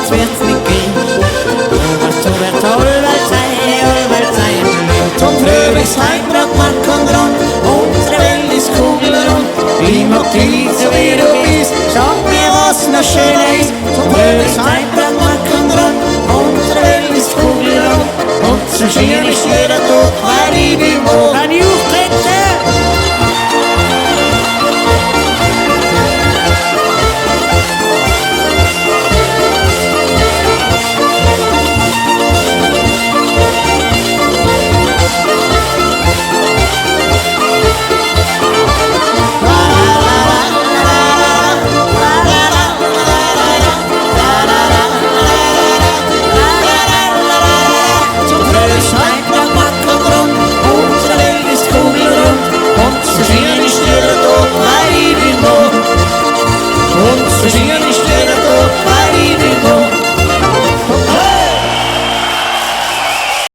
sonst wird's nicht gehen. Allwärts, zum Frühlingsheimbrand, Mark und Grund, unsere Welt ist kugelrund. Ich mag dich so wie du bist, sag mir was noch schöner ist. Zum Frühlingsheimbrand, Mark und Grund, unsere Welt ist kugelrund. Und so schier ist jeder Tag, weil ich dich mag. Ein Juchtrette! Singen